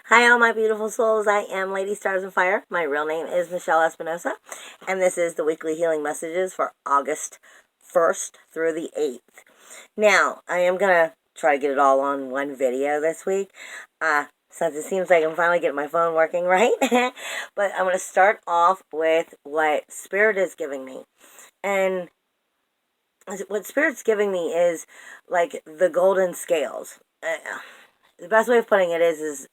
Hi, all my beautiful souls. I am Lady Stars and Fire. My real name is Michelle Espinosa, and this is the weekly healing messages for August 1st through the 8th. Now, I am going to try to get it all on one video this week, since it seems like I'm finally getting my phone working right. But I'm going to start off with what Spirit is giving me. And what Spirit's giving me is like the golden scales. The best way of putting it is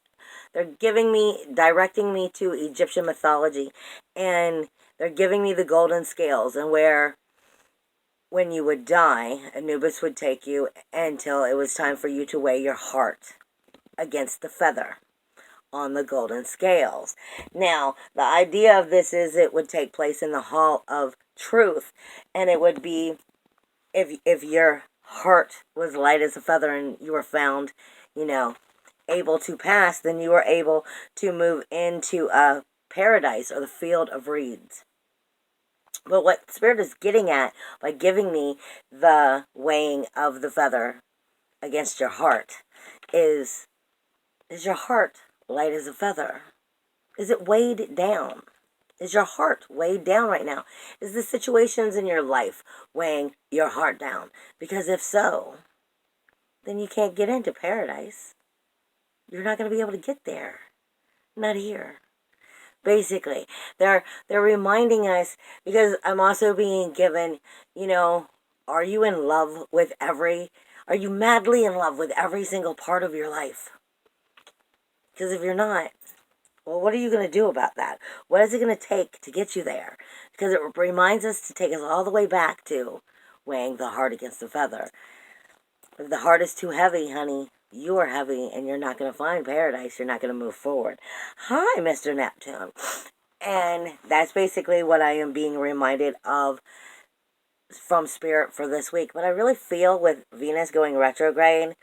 they're directing me to Egyptian mythology, and they're giving me the golden scales, and where when you would die, Anubis would take you until it was time for you to weigh your heart against the feather on the golden scales. Now, the idea of this is it would take place in the Hall of Truth, and it would be if your heart was light as a feather and you were found, able to pass, then you are able to move into a paradise or the field of reeds. But what Spirit is getting at by giving me the weighing of the feather against your heart is your heart light as a feather? Is it weighed down? Is your heart weighed down right now? Is the situations in your life weighing your heart down? Because if so, then you can't get into paradise. You're not going to be able to get there. Not here. Basically, they're reminding us, because I'm also being given, are you in love with are you madly in love with every single part of your life? Because if you're not, well, what are you going to do about that? What is it going to take to get you there? Because it reminds us to take us all the way back to weighing the heart against the feather. If the heart is too heavy, honey, you are heavy and you're not going to find paradise. You're not going to move forward. Hi, Mr. Neptune. And that's basically what I am being reminded of from Spirit for this week. But I really feel with Venus going retrograde,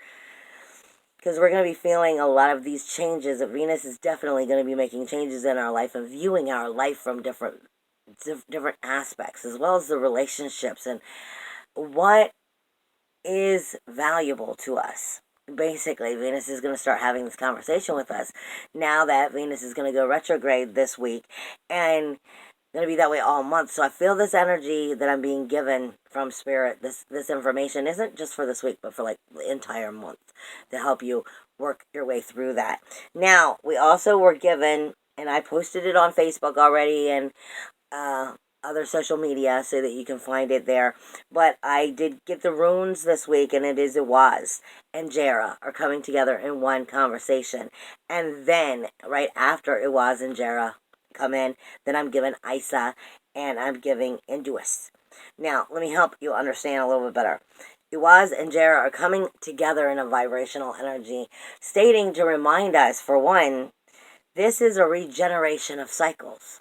because we're going to be feeling a lot of these changes, that Venus is definitely going to be making changes in our life and viewing our life from different aspects, as well as the relationships and what is valuable to us. Basically, Venus is going to start having this conversation with us now that Venus is going to go retrograde this week, and going to be that way all month. So I feel this energy that I'm being given from Spirit, this information isn't just for this week, but for like the entire month, to help you work your way through that. Now, we also were given, and I posted it on Facebook already, and other social media so that you can find it there. But I did get the runes this week, and it is Iwaz and Jera are coming together in one conversation. And then right after Iwaz and Jera come in, then I'm given Isa and I'm giving Induus. Now, let me help you understand a little bit better. Iwaz and Jera are coming together in a vibrational energy, stating to remind us, for one, this is a regeneration of cycles.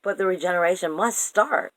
But the regeneration must start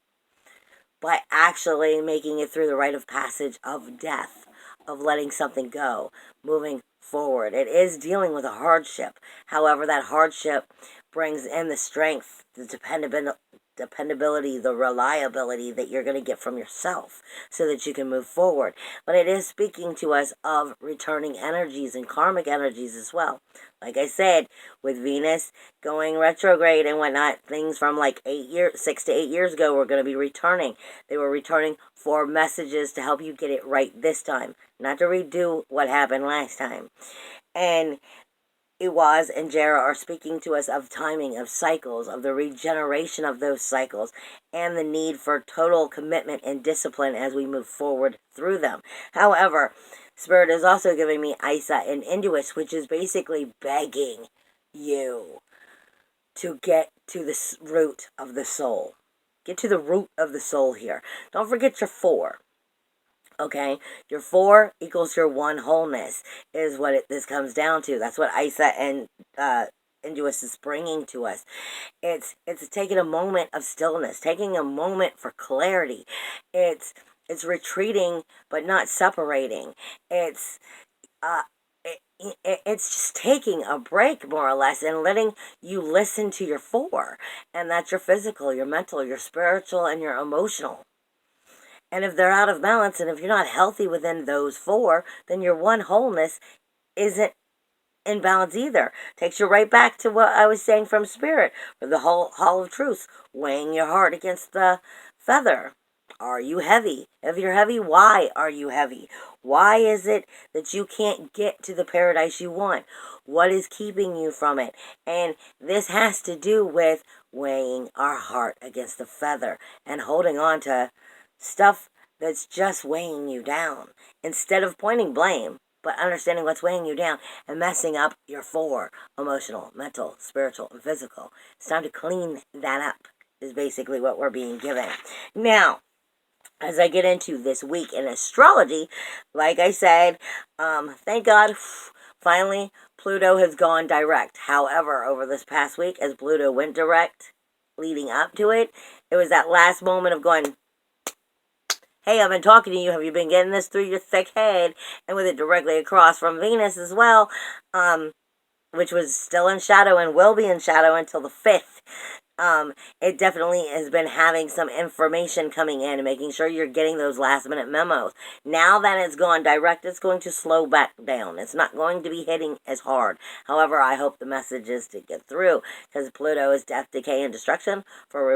by actually making it through the rite of passage of death, of letting something go, moving forward. It is dealing with a hardship. However, that hardship brings in the strength, the dependability, the reliability that you're going to get from yourself so that you can move forward. But it is speaking to us of returning energies and karmic energies as well. Like I said, with Venus going retrograde and whatnot, things from like 6 to 8 years ago were going to be returning. They were returning for messages to help you get it right this time, not to redo what happened last time. And Iwaz and Jera are speaking to us of timing, of cycles, of the regeneration of those cycles, and the need for total commitment and discipline as we move forward through them. However, Spirit is also giving me Isa and Induus, which is basically begging you to get to the root of the soul. Get to the root of the soul here. Don't forget your 4. Okay, your 4 equals your one wholeness is what this comes down to. That's what Isa and Induus is bringing to us. It's taking a moment of stillness, taking a moment for clarity. It's retreating but not separating. It's just taking a break, more or less, and letting you listen to your 4, and that's your physical, your mental, your spiritual, and your emotional. And if they're out of balance, and if you're not healthy within those 4, then your one wholeness isn't in balance either. Takes you right back to what I was saying from Spirit, for the whole Hall of Truth, weighing your heart against the feather. Are you heavy? If you're heavy, why are you heavy? Why is it that you can't get to the paradise you want? What is keeping you from it? And this has to do with weighing our heart against the feather and holding on to stuff that's just weighing you down. Instead of pointing blame, but understanding what's weighing you down and messing up your four: emotional, mental, spiritual, and physical. It's time to clean that up, is basically what we're being given. Now, as I get into this week in astrology, like I said, thank God, finally, Pluto has gone direct. However, over this past week, as Pluto went direct, leading up to it, it was that last moment of going, hey, I've been talking to you. Have you been getting this through your thick head? And with it directly across from Venus as well, which was still in shadow and will be in shadow until the 5th. It definitely has been having some information coming in and making sure you're getting those last minute memos. Now that it's gone direct, it's going to slow back down. It's not going to be hitting as hard. However, I hope the message is to get through, because Pluto is death, decay, and destruction for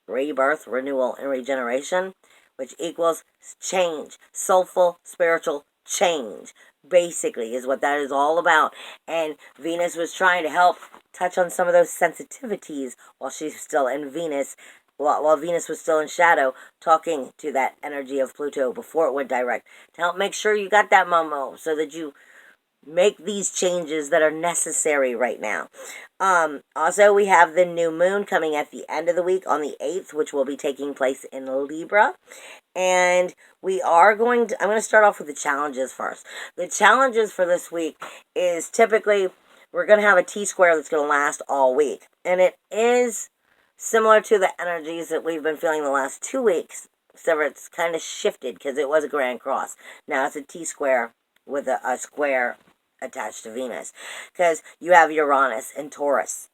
rebirth, renewal, and regeneration, which equals change, soulful, spiritual change, basically, is what that is all about. And Venus was trying to help touch on some of those sensitivities while she's still in Venus, while Venus was still in shadow, talking to that energy of Pluto before it went direct, to help make sure you got that memo so that you make these changes that are necessary right now. Also, we have the new moon coming at the end of the week on the 8th, which will be taking place in Libra. And I'm going to start off with the challenges first. The challenges for this week is typically we're going to have a T-square that's going to last all week. And it is similar to the energies that we've been feeling the last 2 weeks, except it's kind of shifted because it was a Grand Cross. Now it's a T-square with a square attached to Venus, because you have Uranus and Taurus,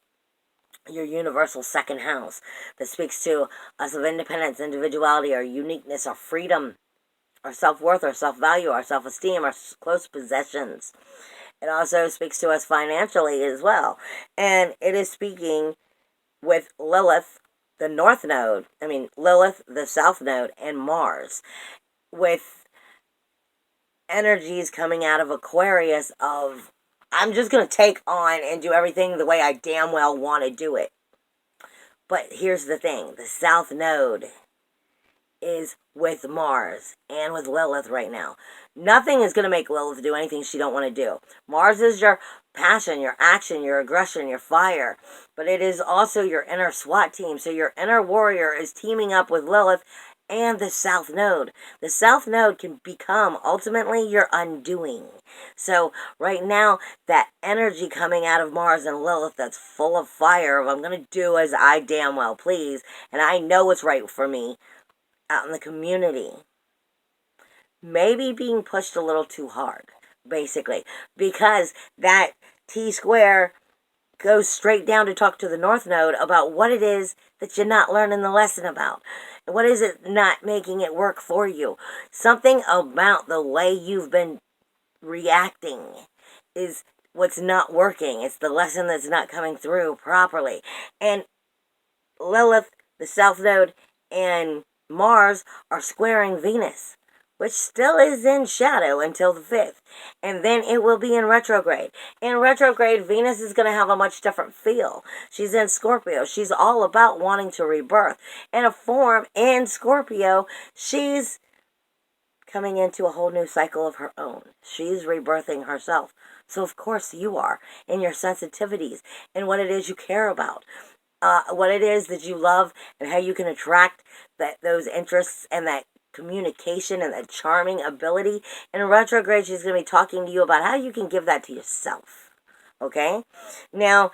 your universal second house, that speaks to us of independence, individuality, our uniqueness, our freedom, our self-worth, our self-value, our self-esteem, our close possessions. It also speaks to us financially as well. And it is speaking with Lilith, the north node, Lilith, the south node, and Mars, with energies coming out of Aquarius of, I'm just going to take on and do everything the way I damn well want to do it. But here's the thing. The south node is with Mars and with Lilith right now. Nothing is going to make Lilith do anything she don't want to do. Mars is your passion, your action, your aggression, your fire. But it is also your inner SWAT team. So your inner warrior is teaming up with Lilith and the south node. The south node can become ultimately your undoing. So right now, that energy coming out of Mars and Lilith that's full of fire of, I'm going to do as I damn well please, and I know what's right for me out in the community, maybe being pushed a little too hard, basically, because that T-square goes straight down to talk to the north node about what it is that you're not learning the lesson about. What is it not making it work for you? Something about the way you've been reacting is what's not working. It's the lesson that's not coming through properly. And Lilith, the south node, and Mars are squaring Venus, which still is in shadow until the 5th. And then it will be in retrograde. In retrograde, Venus is going to have a much different feel. She's in Scorpio. She's all about wanting to rebirth. In a form, in Scorpio, she's coming into a whole new cycle of her own. She's rebirthing herself. So of course you are, in your sensitivities, and what it is you care about. What it is that you love, and how you can attract those interests and that communication and that charming ability. In retrograde, she's going to be talking to you about how you can give that to yourself. Okay? Now,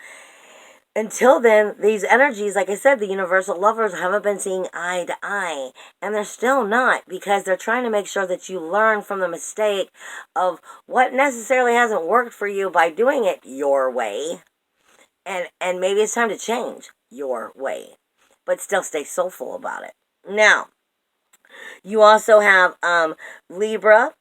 until then, these energies, like I said, the universal lovers haven't been seeing eye to eye. And they're still not, because they're trying to make sure that you learn from the mistake of what necessarily hasn't worked for you by doing it your way. And maybe it's time to change your way, but still stay soulful about it. Now, you also have Libra,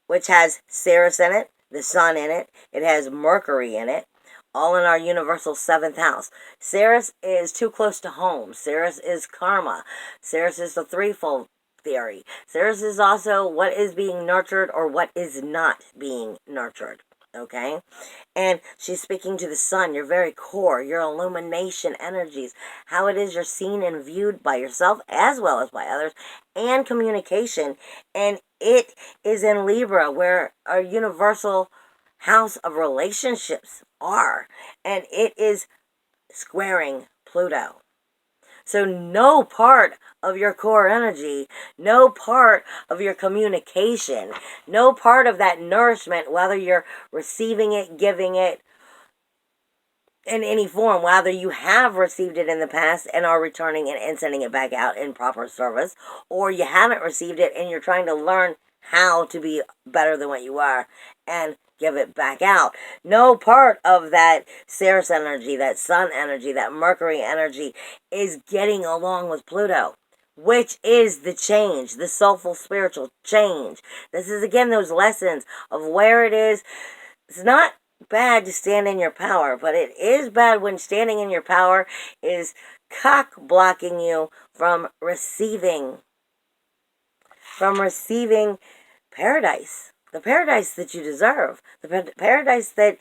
which has Ceres in it, the sun in it. It has Mercury in it, all in our universal 7th house. Ceres is too close to home. Ceres is karma. Ceres is the threefold theory. Ceres is also what is being nurtured or what is not being nurtured. Okay? And she's speaking to the sun, your very core, your illumination energies, how it is you're seen and viewed by yourself as well as by others, and communication. And it is in Libra, where our universal house of relationships are. And it is squaring Pluto. So no part of your core energy, no part of your communication, no part of that nourishment, whether you're receiving it, giving it in any form, whether you have received it in the past and are returning it and sending it back out in proper service, or you haven't received it and you're trying to learn how to be better than what you are and give it back out. No part of that Ceres energy, that sun energy, that Mercury energy is getting along with Pluto, which is the change, the soulful spiritual change. This is again those lessons of where it is. It's not bad to stand in your power, but it is bad when standing in your power is cock blocking you from receiving paradise, the paradise that you deserve, the paradise that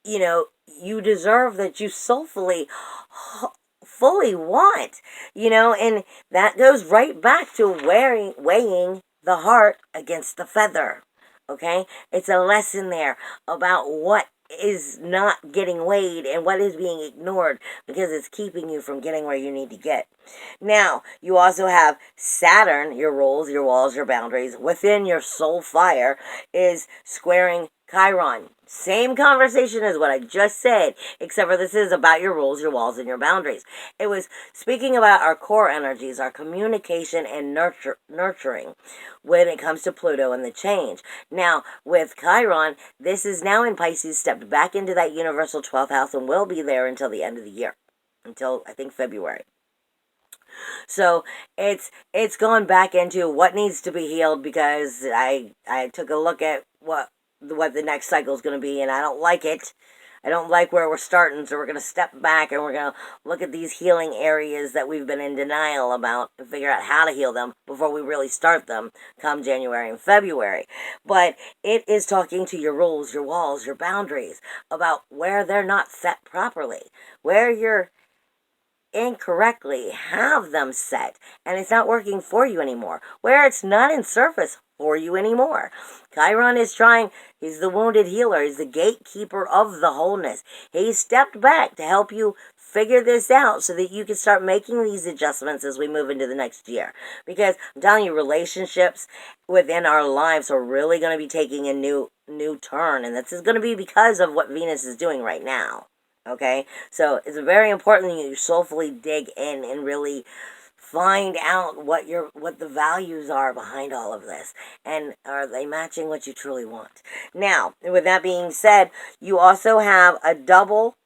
you deserve, that you soulfully fully want, and that goes right back to weighing the heart against the feather. Okay, it's a lesson there about what is not getting weighed and what is being ignored because it's keeping you from getting where you need to get. Now, you also have Saturn, your rules, your walls, your boundaries, within your soul fire, is squaring Chiron. Same conversation as what I just said, except for this is about your rules, your walls, and your boundaries. It was speaking about our core energies, our communication and nurturing when it comes to Pluto and the change. Now, with Chiron, this is now in Pisces, stepped back into that universal 12th house and will be there until the end of the year, until I think February. So it's gone back into what needs to be healed, because I took a look at what the next cycle is going to be, and I don't like it. I don't like where we're starting, so we're going to step back and we're going to look at these healing areas that we've been in denial about and figure out how to heal them before we really start them come January and February. But it is talking to your rules, your walls, your boundaries, about where they're not set properly, where you're incorrectly have them set and it's not working for you anymore, where it's not in service for you anymore. Chiron is trying, he's the wounded healer, he's the gatekeeper of the wholeness. He stepped back to help you figure this out so that you can start making these adjustments as we move into the next year. Because I'm telling you, relationships within our lives are really going to be taking a new turn, and this is going to be because of what Venus is doing right now. Okay, so it's very important that you soulfully dig in and really find out what the values are behind all of this, and are they matching what you truly want. Now, with that being said, you also have a double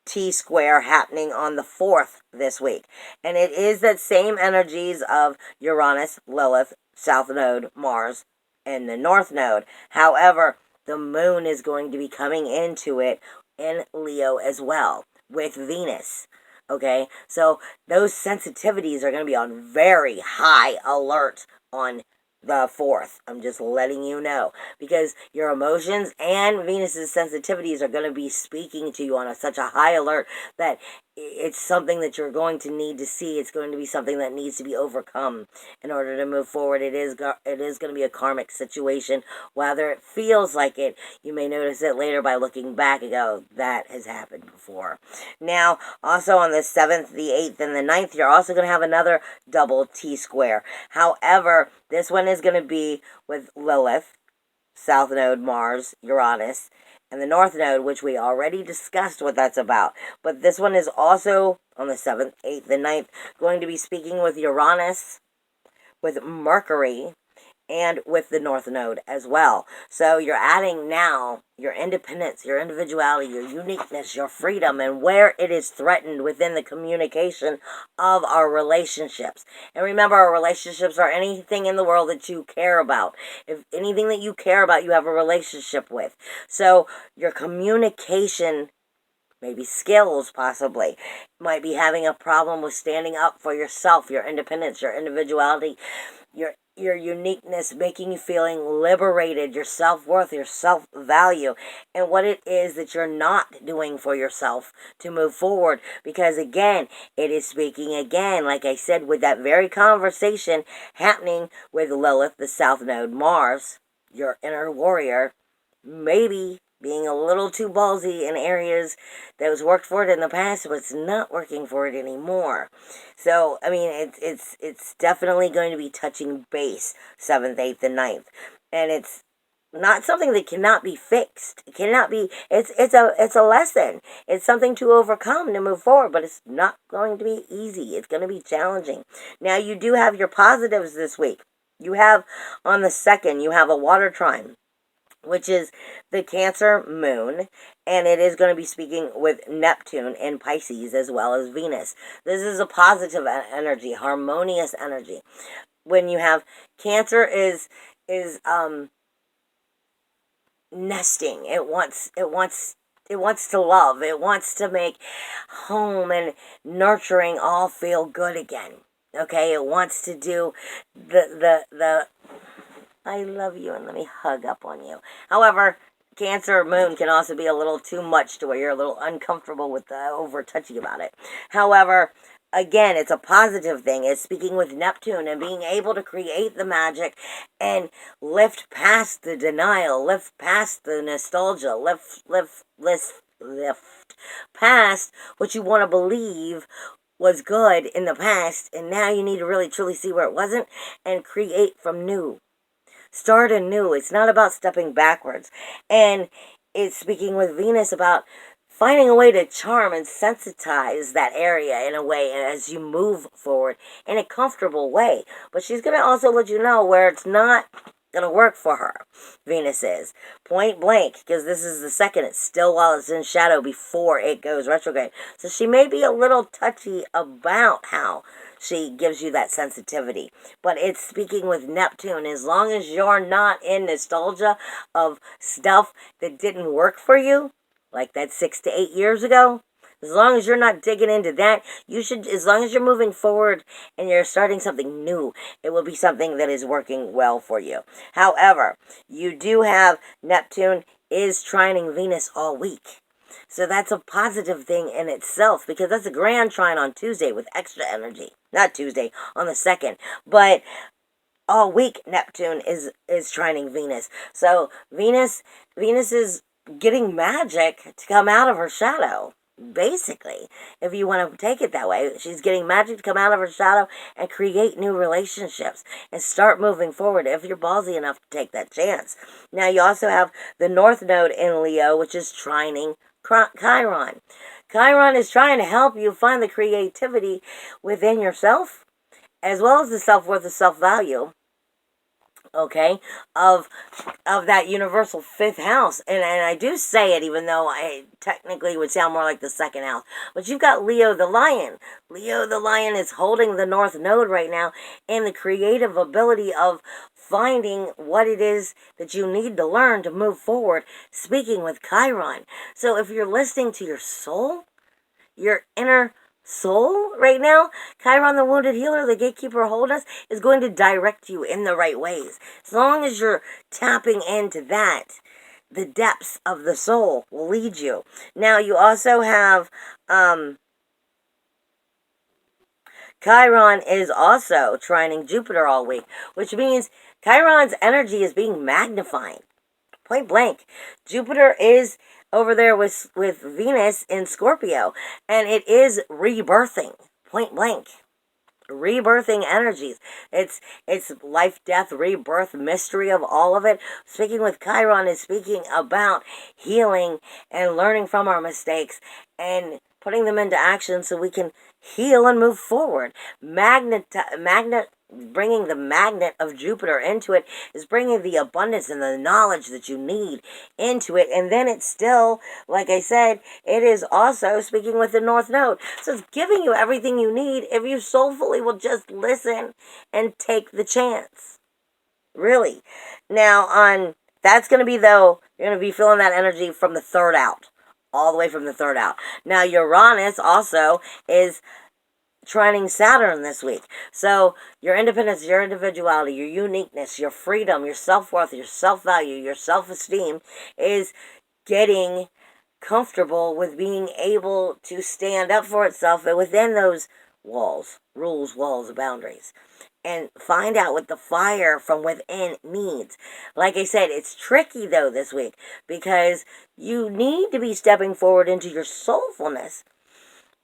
T-square happening on the 4th this week, and it is that same energies of Uranus, Lilith, South Node, Mars, and the North Node. However, the moon is going to be coming into it in Leo as well, with Venus. Okay, so those sensitivities are going to be on very high alert on the 4th. I'm just letting you know, because your emotions and Venus's sensitivities are going to be speaking to you on such a high alert that it's something that you're going to need to see. It's going to be something that needs to be overcome in order to move forward. It is going to be a karmic situation. Whether it feels like it, you may notice it later by looking back and go, that has happened before. Now, also on the 7th, the 8th, and the 9th, you're also going to have another double T-square. However, this one is going to be with Lilith, South Node, Mars, Uranus, and the North Node, which we already discussed what that's about. But this one is also on the 7th, 8th, and 9th, going to be speaking with Uranus, with Mercury, and with the North Node as well. So you're adding now your independence, your individuality, your uniqueness, your freedom, and where it is threatened within the communication of our relationships. And remember, our relationships are anything in the world that you care about. If anything that you care about, you have a relationship with. So your communication, maybe skills possibly, might be having a problem with standing up for yourself, your independence, your individuality, your uniqueness, making you feeling liberated, your self-worth, your self-value, and what it is that you're not doing for yourself to move forward. Because again, it is speaking again, like I said, with that very conversation happening with Lilith, the South Node, Mars, your inner warrior, maybe being a little too ballsy in areas that was worked for it in the past, but it's not working for it anymore. So, I mean, it's definitely going to be touching base 7th, 8th, and 9th. And it's not something that cannot be fixed. It cannot be, it's a lesson. It's something to overcome to move forward, but it's not going to be easy. It's going to be challenging. Now, you do have your positives this week. You have, on the 2nd, you have a water trine, which is the Cancer moon, and it is going to be speaking with Neptune in Pisces as well as Venus. This is a positive energy, harmonious energy. When you have Cancer is nesting. It wants to love. It wants to make home and nurturing all feel good again. Okay, it wants to do the I love you and let me hug up on you. However, Cancer moon can also be a little too much to where you're a little uncomfortable with the over touchy about it. However, again, it's a positive thing. It's speaking with Neptune and being able to create the magic and lift past the denial, lift past the nostalgia, lift past what you want to believe was good in the past, and now you need to really truly see where it wasn't and create from new. Start anew. It's not about stepping backwards. And it's speaking with Venus about finding a way to charm and sensitize that area in a way as you move forward in a comfortable way. But she's going to also let you know where it's not going to work for her. Venus is. Point blank, because this is the 2nd. It's still while it's in shadow before it goes retrograde. So she may be a little touchy about how she gives you that sensitivity. But it's speaking with Neptune. As long as you're not in nostalgia of stuff that didn't work for you, like that 6 to 8 years ago, as long as you're not digging into that, you should, as long as you're moving forward and you're starting something new, it will be something that is working well for you. However, you do have Neptune is trining Venus all week. So that's a positive thing in itself, because that's a grand trine on Tuesday with extra energy. Not Tuesday, on the 2nd. But all week, Neptune is trining Venus. So Venus is getting magic to come out of her shadow. Basically, if you want to take it that way, she's getting magic to come out of her shadow and create new relationships and start moving forward if you're ballsy enough to take that chance. Now, you also have the North Node in Leo, which is trining Chiron. Chiron is trying to help you find the creativity within yourself, as well as the self-worth and self-value, okay, of that universal 5th house. And I do say it, even though I technically would sound more like the 2nd house. But you've got Leo the Lion. Leo the Lion is holding the North Node right now in the creative ability of finding what it is that you need to learn to move forward, speaking with Chiron. So if you're listening to your soul, your inner soul right now, Chiron the Wounded Healer, the Gatekeeper Wholeness, is going to direct you in the right ways. As long as you're tapping into that, the depths of the soul will lead you. Now, you also have Chiron is also trining Jupiter all week, which means Chiron's energy is being magnified. Point blank. Jupiter is over there with Venus in Scorpio, and it is rebirthing. Point blank. Rebirthing energies. It's life, death, rebirth, mystery of all of it. Speaking with Chiron is speaking about healing and learning from our mistakes and putting them into action so we can heal and move forward. bringing the magnet of Jupiter into it is bringing the abundance and the knowledge that you need into it. And then it's still, like I said, it is also speaking with the North Node. So it's giving you everything you need if you soulfully will just listen and take the chance. Really. Now, that's going to be, though, you're going to be feeling that energy from the third out. All the way from the third out. Now, Uranus also is trining Saturn this week. So your independence, your individuality, your uniqueness, your freedom, your self-worth, your self-value, your self-esteem is getting comfortable with being able to stand up for itself and within those rules, boundaries. And find out what the fire from within needs. Like I said, it's tricky though this week because you need to be stepping forward into your soulfulness.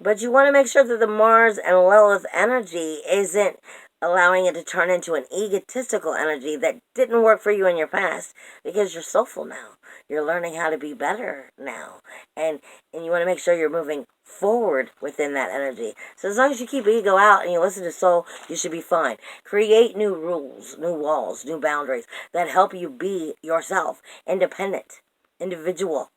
But you want to make sure that the Mars and Lilith energy isn't allowing it to turn into an egotistical energy that didn't work for you in your past because you're soulful now. You're learning how to be better now. And you want to make sure you're moving forward within that energy. So as long as you keep ego out and you listen to soul, you should be fine. Create new rules, new walls, new boundaries that help you be yourself, independent, individual.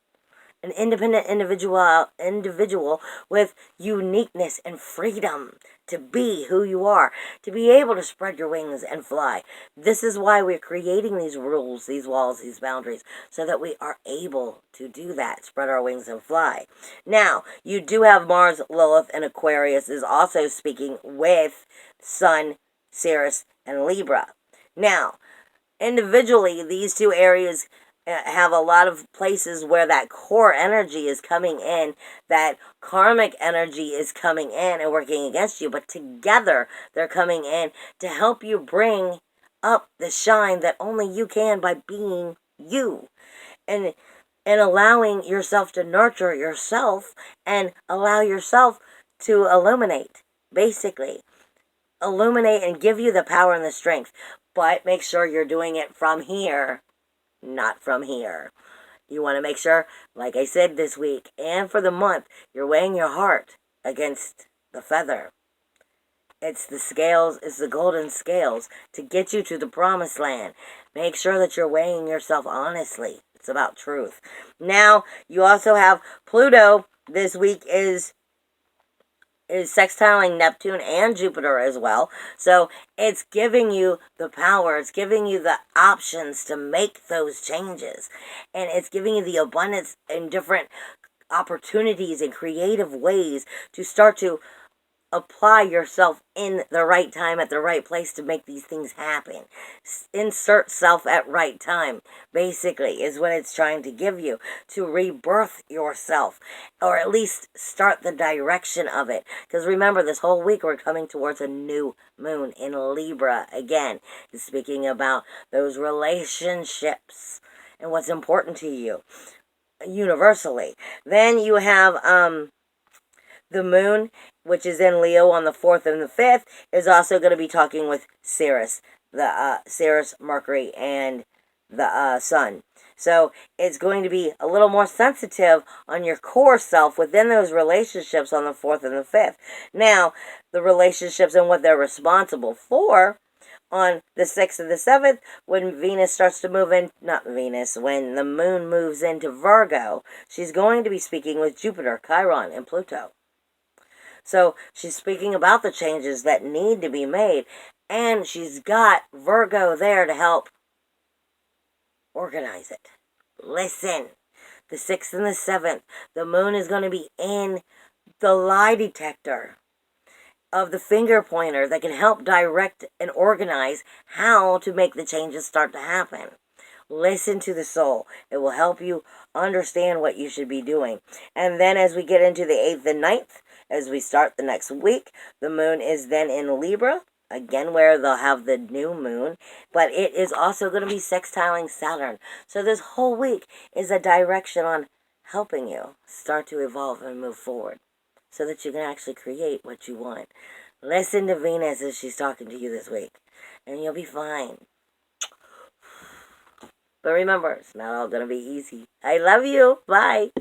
An independent individual with uniqueness and freedom to be who you are, to be able to spread your wings and fly. This is why we're creating these rules, these walls, these boundaries, so that we are able to do that, spread our wings and fly. Now, you do have Mars, Lilith, and Aquarius is also speaking with Sun, Sirius, and Libra. Now, individually, these two areas have a lot of places where that core energy is coming in, that karmic energy is coming in and working against you, but together they're coming in to help you bring up the shine that only you can by being you. And allowing yourself to nurture yourself and allow yourself to illuminate, basically. Illuminate and give you the power and the strength. But make sure you're doing it from here, not from here. You want to make sure, like I said this week and for the month, you're weighing your heart against the feather. It's the scales, it's the golden scales to get you to the promised land. Make sure that you're weighing yourself honestly. It's about truth. Now, you also have Pluto this week is sextiling Neptune and Jupiter as well. So it's giving you the power. It's giving you the options to make those changes. And it's giving you the abundance and different opportunities and creative ways to start to apply yourself in the right time at the right place to make these things happen. Insert self at right time, basically, is what it's trying to give you, to rebirth yourself, or at least start the direction of it. Because remember, this whole week we're coming towards a new moon in Libra again, speaking about those relationships and what's important to you universally. Then you have the moon, which is in Leo on the 4th and the 5th, is also going to be talking with Ceres, Ceres, Mercury, and the Sun. So it's going to be a little more sensitive on your core self within those relationships on the 4th and the 5th. Now, the relationships and what they're responsible for on the 6th and the 7th, when Venus starts to move in, when the moon moves into Virgo, she's going to be speaking with Jupiter, Chiron, and Pluto. So she's speaking about the changes that need to be made, and she's got Virgo there to help organize it. Listen, the 6th and the 7th, the moon is going to be in the lie detector of the finger pointer that can help direct and organize how to make the changes start to happen. Listen to the soul. It will help you understand what you should be doing. And then as we get into the 8th and 9th, as we start the next week, the moon is then in Libra, again where they'll have the new moon, but it is also going to be sextiling Saturn. So this whole week is a direction on helping you start to evolve and move forward so that you can actually create what you want. Listen to Venus as she's talking to you this week, and you'll be fine. But remember, it's not all going to be easy. I love you. Bye.